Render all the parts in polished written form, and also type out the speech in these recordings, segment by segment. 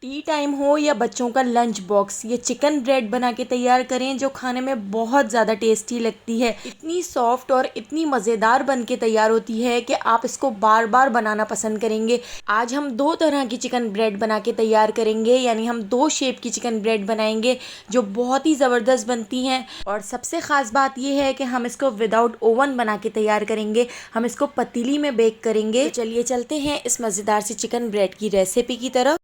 T time हो या बच्चों का लंच बॉक्स, ये चिकन ब्रेड बना के तैयार करें जो खाने में बहुत ज़्यादा टेस्टी लगती है। इतनी सॉफ्ट और इतनी मज़ेदार बन के तैयार होती है कि आप इसको बार बार बनाना पसंद करेंगे। आज हम दो तरह की चिकन ब्रेड बना के तैयार करेंगे, यानी हम दो शेप की चिकन ब्रेड बनाएंगे जो बहुत ही ज़बरदस्त बनती हैं। और सबसे ख़ास बात यह है कि हम इसको विदाउट ओवन बना के तैयार करेंगे, हम इसको पतीली में बेक करेंगे। तो चलिए चलते हैं इस मज़ेदार सी चिकन ब्रेड की रेसिपी की तरफ।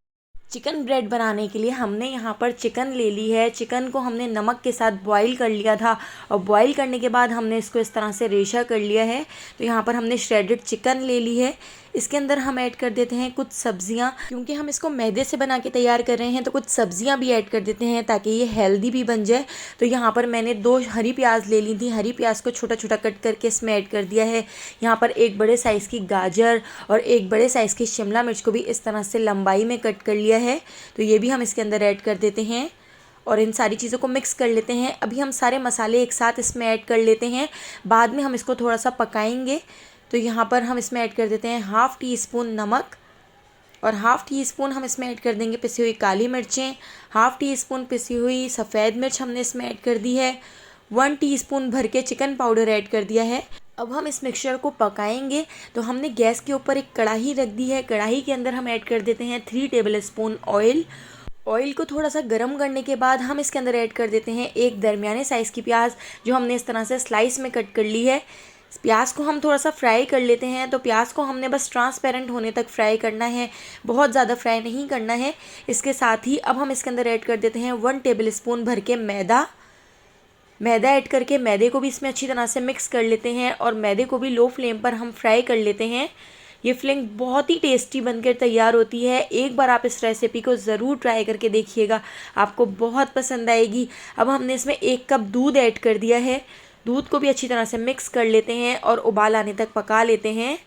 चिकन ब्रेड बनाने के लिए हमने यहाँ पर चिकन ले ली है। चिकन को हमने नमक के साथ बॉईल कर लिया था और बॉईल करने के बाद हमने इसको इस तरह से रेशा कर लिया है। तो यहाँ पर हमने श्रेडेड चिकन ले ली है। इसके अंदर हम ऐड कर देते हैं कुछ सब्जियां, क्योंकि हम इसको मैदे से बना के तैयार कर रहे हैं तो कुछ सब्जियां भी ऐड कर देते हैं ताकि ये हेल्दी भी बन जाए। तो यहाँ पर मैंने 2 हरी प्याज ले ली थी। हरी प्याज को छोटा छोटा कट करके इसमें ऐड कर दिया है। यहाँ पर एक बड़े साइज़ की गाजर और एक बड़े साइज़ की शिमला मिर्च को भी इस तरह से लंबाई में कट कर लिया है। तो ये भी हम इसके अंदर ऐड कर देते हैं और इन सारी चीज़ों को मिक्स कर लेते हैं। अभी हम सारे मसाले एक साथ इसमें ऐड कर लेते हैं, बाद में हम इसको थोड़ा सा पकाएंगे। तो यहाँ पर हम इसमें ऐड कर देते हैं हाफ़ टी स्पून नमक और हाफ़ टी स्पून हम इसमें ऐड कर देंगे पिसी हुई काली मिर्चें। हाफ़ टी स्पून पिसी हुई सफ़ेद मिर्च हमने इसमें ऐड कर दी है। 1 टीस्पून भर के चिकन पाउडर ऐड कर दिया है। अब हम इस मिक्सचर को पकाएंगे। तो हमने गैस के ऊपर एक कढ़ाई रख दी है। कढ़ाई के अंदर हम ऐड कर देते हैं 3 टेबल स्पून ऑयल। ऑयल को थोड़ा सा गर्म करने के बाद हम इसके अंदर ऐड कर देते हैं एक दरमियाने साइज़ की प्याज जो हमने इस तरह से स्लाइस में कट कर ली है। प्याज को हम थोड़ा सा फ्राई कर लेते हैं। तो प्याज को हमने बस ट्रांसपेरेंट होने तक फ्राई करना है, बहुत ज़्यादा फ्राई नहीं करना है। इसके साथ ही अब हम इसके अंदर ऐड कर देते हैं 1 टेबल स्पून भर के मैदा ऐड करके मैदे को भी इसमें अच्छी तरह से मिक्स कर लेते हैं और मैदे को भी लो फ्लेम पर हम फ्राई कर लेते हैं। ये फिलिंग बहुत ही टेस्टी बनकर तैयार होती है। एक बार आप इस रेसिपी को ज़रूर ट्राई करके देखिएगा, आपको बहुत पसंद आएगी। अब हमने इसमें 1 कप दूध ऐड कर दिया है। दूध को भी अच्छी तरह से मिक्स कर लेते हैं और उबाल आने तक पका लेते हैं।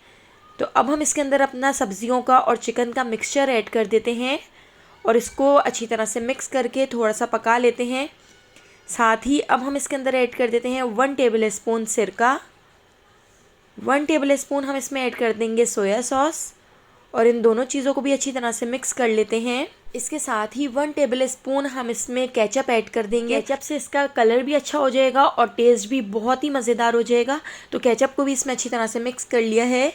तो अब हम इसके अंदर अपना सब्जियों का और चिकन का मिक्सचर ऐड कर देते हैं और इसको अच्छी तरह से मिक्स करके थोड़ा सा पका लेते हैं। साथ ही अब हम इसके अंदर ऐड कर देते हैं 1 टेबल स्पून सिरका। 1 टेबल स्पून हम इसमें ऐड कर देंगे सोया सॉस और इन दोनों चीज़ों को भी अच्छी तरह से मिक्स कर लेते हैं। इसके साथ ही 1 टेबल स्पून हम इसमें केचप ऐड कर देंगे। केचप से इसका कलर भी अच्छा हो जाएगा और टेस्ट भी बहुत ही मज़ेदार हो जाएगा। तो केचप को भी इसमें अच्छी तरह से मिक्स कर लिया है।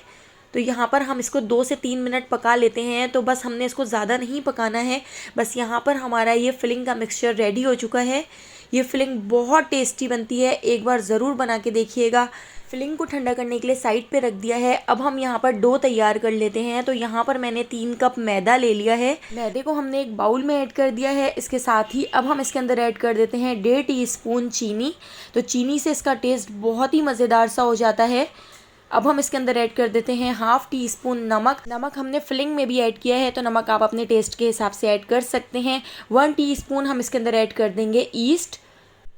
तो यहाँ पर हम इसको 2 से 3 मिनट पका लेते हैं। तो बस हमने इसको ज़्यादा नहीं पकाना है, बस यहाँ पर हमारा ये फिलिंग का मिक्सचर रेडी हो चुका है। ये फिलिंग बहुत टेस्टी बनती है, एक बार ज़रूर बना के देखिएगा। फिलिंग को ठंडा करने के लिए साइड पे रख दिया है। अब हम यहाँ पर डो तैयार कर लेते हैं। तो यहाँ पर मैंने 3 कप मैदा ले लिया है। मैदे को हमने एक बाउल में ऐड कर दिया है। इसके साथ ही अब हम इसके अंदर ऐड कर देते हैं 1.5 टीस्पून चीनी। तो चीनी से इसका टेस्ट बहुत ही मज़ेदार सा हो जाता है। अब हम इसके अंदर ऐड कर देते हैं हाफ़ टी स्पून नमक हमने फिलिंग में भी ऐड किया है, तो नमक आप अपने टेस्ट के हिसाब से ऐड कर सकते हैं। 1 टीस्पून हम इसके अंदर ऐड कर देंगे ईस्ट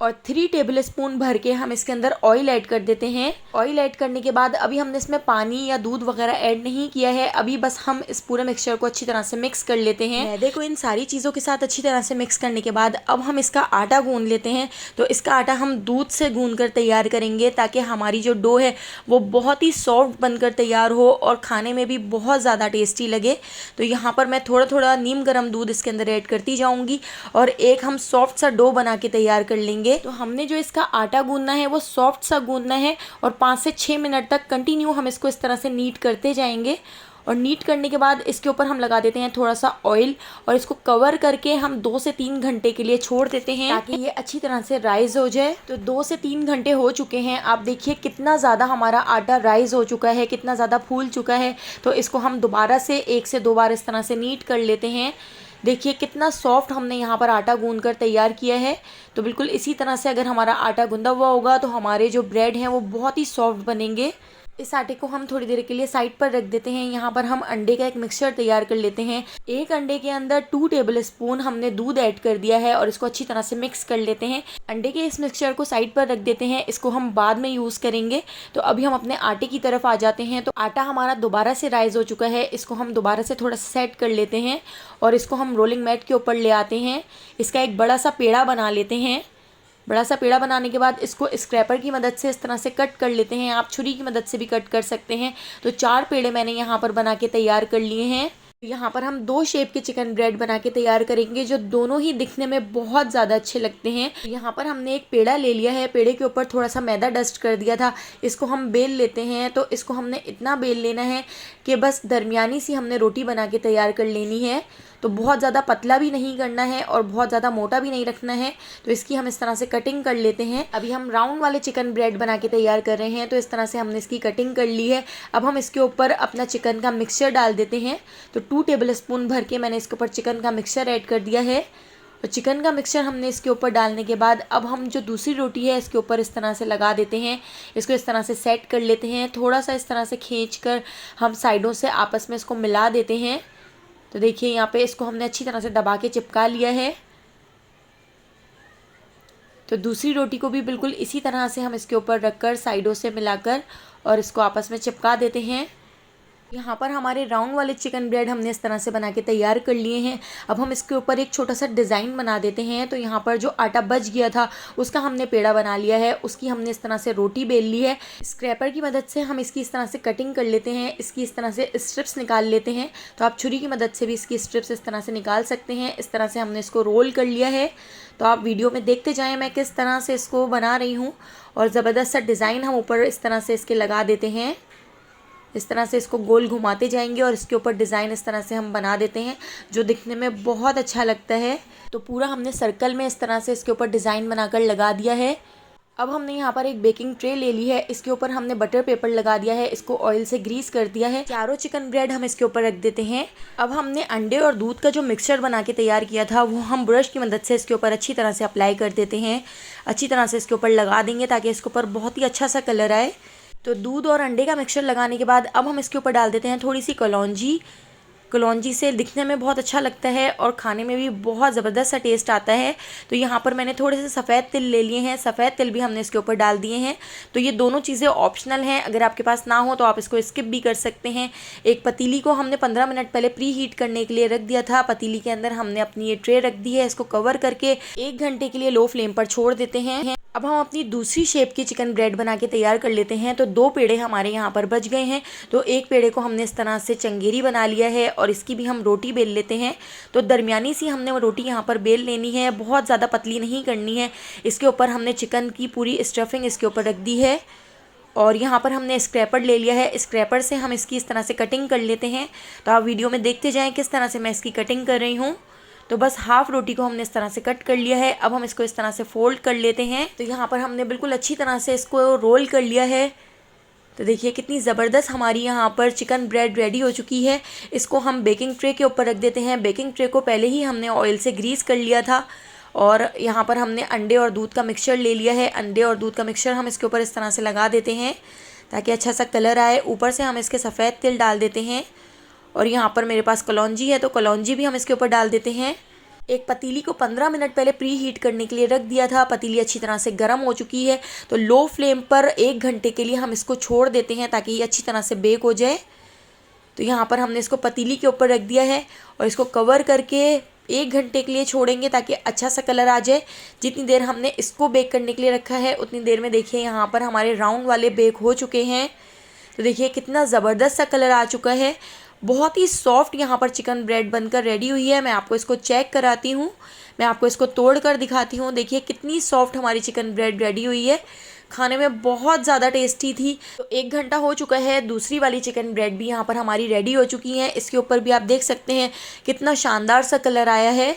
और 3 टेबल स्पून भर के हम इसके अंदर ऑयल ऐड कर देते हैं। ऑयल ऐड करने के बाद अभी हमने इसमें पानी या दूध वगैरह ऐड नहीं किया है। अभी बस हम इस पूरे मिक्सचर को अच्छी तरह से मिक्स कर लेते हैं। मैदे को इन सारी चीज़ों के साथ अच्छी तरह से मिक्स करने के बाद अब हम इसका आटा गूंद लेते हैं। तो इसका आटा हम दूध से गूंद कर तैयार करेंगे ताकि हमारी जो डो है वो बहुत ही सॉफ्ट बनकर तैयार हो और खाने में भी बहुत ज़्यादा टेस्टी लगे। तो यहाँ पर मैं थोड़ा थोड़ा नीम गर्म दूध इसके अंदर ऐड करती जाऊँगी और एक हम सॉफ्ट सा डो बना के तैयार कर लेंगे। तो हमने जो इसका आटा गूंदना है वो सॉफ्ट सा गूंदना है और 5 से 6 मिनट तक कंटिन्यू हम इसको इस तरह से नीट करते जाएंगे। और नीट करने के बाद इसके ऊपर हम लगा देते हैं थोड़ा सा ऑयल और इसको कवर करके हम 2 से 3 घंटे के लिए छोड़ देते हैं ताकि ये अच्छी तरह से राइज हो जाए। तो 2 से 3 घंटे हो चुके हैं। आप देखिए कितना ज़्यादा हमारा आटा राइज हो चुका है, कितना ज़्यादा फूल चुका है। तो इसको हम दोबारा से 1 से 2 बार इस तरह से नीट कर लेते हैं। देखिए कितना सॉफ्ट हमने यहाँ पर आटा गूंद कर तैयार किया है। तो बिल्कुल इसी तरह से अगर हमारा आटा गूंदा हुआ होगा तो हमारे जो ब्रेड हैं वो बहुत ही सॉफ्ट बनेंगे। इस आटे को हम थोड़ी देर के लिए साइड पर रख देते हैं। यहाँ पर हम अंडे का एक मिक्सचर तैयार कर लेते हैं। एक अंडे के अंदर 2 टेबल स्पून हमने दूध ऐड कर दिया है और इसको अच्छी तरह से मिक्स कर लेते हैं। अंडे के इस मिक्सचर को साइड पर रख देते हैं, इसको हम बाद में यूज़ करेंगे। तो अभी हम अपने आटे की तरफ आ जाते हैं। तो आटा हमारा दोबारा से राइज हो चुका है। इसको हम दोबारा से थोड़ा सेट कर लेते हैं और इसको हम रोलिंग मैट के ऊपर ले आते हैं। इसका एक बड़ा सा पेड़ा बना लेते हैं। बड़ा सा पेड़ा बनाने के बाद इसको स्क्रैपर की मदद से इस तरह से कट कर लेते हैं। आप छुरी की मदद से भी कट कर सकते हैं। तो 4 पेड़े मैंने यहाँ पर बना के तैयार कर लिए हैं। यहाँ पर हम 2 शेप के चिकन ब्रेड बना के तैयार करेंगे जो दोनों ही दिखने में बहुत ज़्यादा अच्छे लगते हैं। यहाँ पर हमने एक पेड़ा ले लिया है, पेड़े के ऊपर थोड़ा सा मैदा डस्ट कर दिया था। इसको हम बेल लेते हैं। तो इसको हमने इतना बेल लेना है कि बस दरमियानी सी हमने रोटी बना के तैयार कर लेनी है। तो बहुत ज़्यादा पतला भी नहीं करना है और बहुत ज़्यादा मोटा भी नहीं रखना है। तो इसकी हम इस तरह से कटिंग कर लेते हैं। अभी हम राउंड वाले चिकन ब्रेड बना के तैयार कर रहे हैं। तो इस तरह से हमने इसकी कटिंग कर ली है। अब हम इसके ऊपर अपना चिकन का मिक्सचर डाल देते हैं। तो 2 टेबल स्पून भर के मैंने इसके ऊपर चिकन का मिक्सचर ऐड कर दिया है। और चिकन का मिक्सचर हमने इसके ऊपर डालने के बाद अब हम जो दूसरी रोटी है इसके ऊपर इस तरह से लगा देते हैं। इसको इस तरह से सेट कर लेते हैं। थोड़ा सा इस तरह से खींच कर हम साइडों से आपस में इसको मिला देते हैं। तो देखिए यहाँ पे इसको हमने अच्छी तरह से दबा के चिपका लिया है। तो दूसरी रोटी को भी बिल्कुल इसी तरह से हम इसके ऊपर रखकर साइडों से मिलाकर और इसको आपस में चिपका देते हैं। यहाँ पर हमारे राउंड वाले चिकन ब्रेड हमने इस तरह से बना के तैयार कर लिए हैं। अब हम इसके ऊपर एक छोटा सा डिज़ाइन बना देते हैं। तो यहाँ पर जो आटा बच गया था उसका हमने पेड़ा बना लिया है। उसकी हमने इस तरह से रोटी बेल ली है। स्क्रैपर की मदद से हम इसकी इस तरह से कटिंग कर लेते हैं। इसकी इस तरह से स्ट्रिप्स निकाल लेते हैं। तो आप छुरी की मदद से भी इसकी स्ट्रिप्स इस तरह से निकाल सकते हैं। इस तरह से हमने इसको रोल कर लिया है। तो आप वीडियो में देखते जाएँ मैं किस तरह से इसको बना रही हूँ। और ज़बरदस्त सा डिज़ाइन हम ऊपर इस तरह से इसके लगा देते हैं। इस तरह से इसको गोल घुमाते जाएंगे और इसके ऊपर डिज़ाइन इस तरह से हम बना देते हैं जो दिखने में बहुत अच्छा लगता है। तो पूरा हमने सर्कल में इस तरह से इसके ऊपर डिज़ाइन बनाकर लगा दिया है। अब हमने यहाँ पर एक बेकिंग ट्रे ले ली है। इसके ऊपर हमने बटर पेपर लगा दिया है। इसको ऑयल से ग्रीस कर दिया है। चारों चिकन ब्रेड हम इसके ऊपर रख देते हैं। अब हमने अंडे और दूध का जो मिक्सचर बना के तैयार किया था वो हम ब्रश की मदद से इसके ऊपर अच्छी तरह से अप्लाई कर देते हैं। अच्छी तरह से इसके ऊपर लगा देंगे ताकि इसके ऊपर बहुत ही अच्छा सा कलर आए। तो दूध और अंडे का मिक्सचर लगाने के बाद अब हम इसके ऊपर डाल देते हैं थोड़ी सी कलौंजी। कलौंजी से दिखने में बहुत अच्छा लगता है और खाने में भी बहुत ज़बरदस्त सा टेस्ट आता है। तो यहाँ पर मैंने थोड़े से सफ़ेद तिल ले लिए हैं। सफ़ेद तिल भी हमने इसके ऊपर डाल दिए हैं। तो ये दोनों चीज़ें ऑप्शनल हैं। अगर आपके पास ना हो तो आप इसको स्किप भी कर सकते हैं। एक पतीली को हमने 15 मिनट पहले प्री हीट करने के लिए रख दिया था। पतीली के अंदर हमने अपनी ये ट्रे रख दी है। इसको कवर करके 1 घंटे के लिए लो फ्लेम पर छोड़ देते हैं। अब हम अपनी दूसरी शेप की चिकन ब्रेड बना के तैयार कर लेते हैं। तो 2 पेड़े हमारे यहाँ पर बच गए हैं। तो एक पेड़े को हमने इस तरह से चंगेरी बना लिया है और इसकी भी हम रोटी बेल लेते हैं। तो दरमियानी सी हमने वो रोटी यहाँ पर बेल लेनी है, बहुत ज़्यादा पतली नहीं करनी है। इसके ऊपर हमने चिकन की पूरी स्टफिंग इसके ऊपर रख दी है और यहाँ पर हमने स्क्रैपर ले लिया है। स्क्रैपर से हम इसकी इस तरह से कटिंग कर लेते हैं। तो आप वीडियो में देखते जाएँ किस तरह से मैं इसकी कटिंग कर रही हूँ। तो बस हाफ रोटी को हमने इस तरह से कट कर लिया है। अब हम इसको इस तरह से फोल्ड कर लेते हैं। तो यहाँ पर हमने बिल्कुल अच्छी तरह से इसको रोल कर लिया है। तो देखिए कितनी ज़बरदस्त हमारी यहाँ पर चिकन ब्रेड रेडी हो चुकी है। इसको हम बेकिंग ट्रे के ऊपर रख देते हैं। बेकिंग ट्रे को पहले ही हमने ऑयल से ग्रीस कर लिया था और यहाँ पर हमने अंडे और दूध का मिक्सचर ले लिया है। अंडे और दूध का मिक्सचर हम इसके ऊपर इस तरह से लगा देते हैं ताकि अच्छा सा कलर आए। ऊपर से हम इसके सफ़ेद तिल डाल देते हैं और यहाँ पर मेरे पास कलौंजी है तो कलौंजी भी हम इसके ऊपर डाल देते हैं। एक पतीली को 15 मिनट पहले प्री हीट करने के लिए रख दिया था। पतीली अच्छी तरह से गर्म हो चुकी है। तो लो फ्लेम पर 1 घंटे के लिए हम इसको छोड़ देते हैं ताकि ये अच्छी तरह से बेक हो जाए। तो यहाँ पर हमने इसको पतीली के ऊपर रख दिया है और इसको कवर करके 1 घंटे के लिए छोड़ेंगे ताकि अच्छा सा कलर आ जाए। जितनी देर हमने इसको बेक करने के लिए रखा है उतनी देर में देखिए यहाँ पर हमारे राउंड वाले बेक हो चुके हैं। तो देखिए कितना ज़बरदस्त सा कलर आ चुका है। बहुत ही सॉफ्ट यहाँ पर चिकन ब्रेड बनकर रेडी हुई है। मैं आपको इसको चेक कराती हूँ। मैं आपको इसको तोड़ कर दिखाती हूँ। देखिए कितनी सॉफ्ट हमारी चिकन ब्रेड रेडी हुई है। खाने में बहुत ज़्यादा टेस्टी थी। तो 1 घंटा हो चुका है। दूसरी वाली चिकन ब्रेड भी यहाँ पर हमारी रेडी हो चुकी है। इसके ऊपर भी आप देख सकते हैं कितना शानदार सा कलर आया है।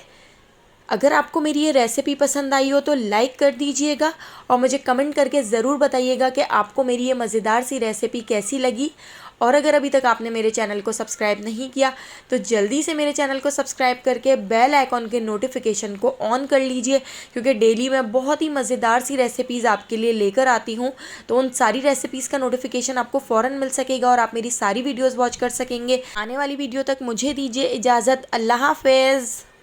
अगर आपको मेरी ये रेसिपी पसंद आई हो तो लाइक कर दीजिएगा और मुझे कमेंट करके ज़रूर बताइएगा कि आपको मेरी ये मज़ेदार सी रेसिपी कैसी लगी। और अगर अभी तक आपने मेरे चैनल को सब्सक्राइब नहीं किया तो जल्दी से मेरे चैनल को सब्सक्राइब करके बेल आइकॉन के नोटिफिकेशन को ऑन कर लीजिए क्योंकि डेली मैं बहुत ही मज़ेदार सी रेसिपीज़ आपके लिए लेकर आती हूँ। तो उन सारी रेसिपीज़ का नोटिफिकेशन आपको फ़ौरन मिल सकेगा और आप मेरी सारी वीडियोज़ वॉच कर सकेंगे। आने वाली वीडियो तक मुझे दीजिए इजाज़त। अल्लाह हाफ़िज़।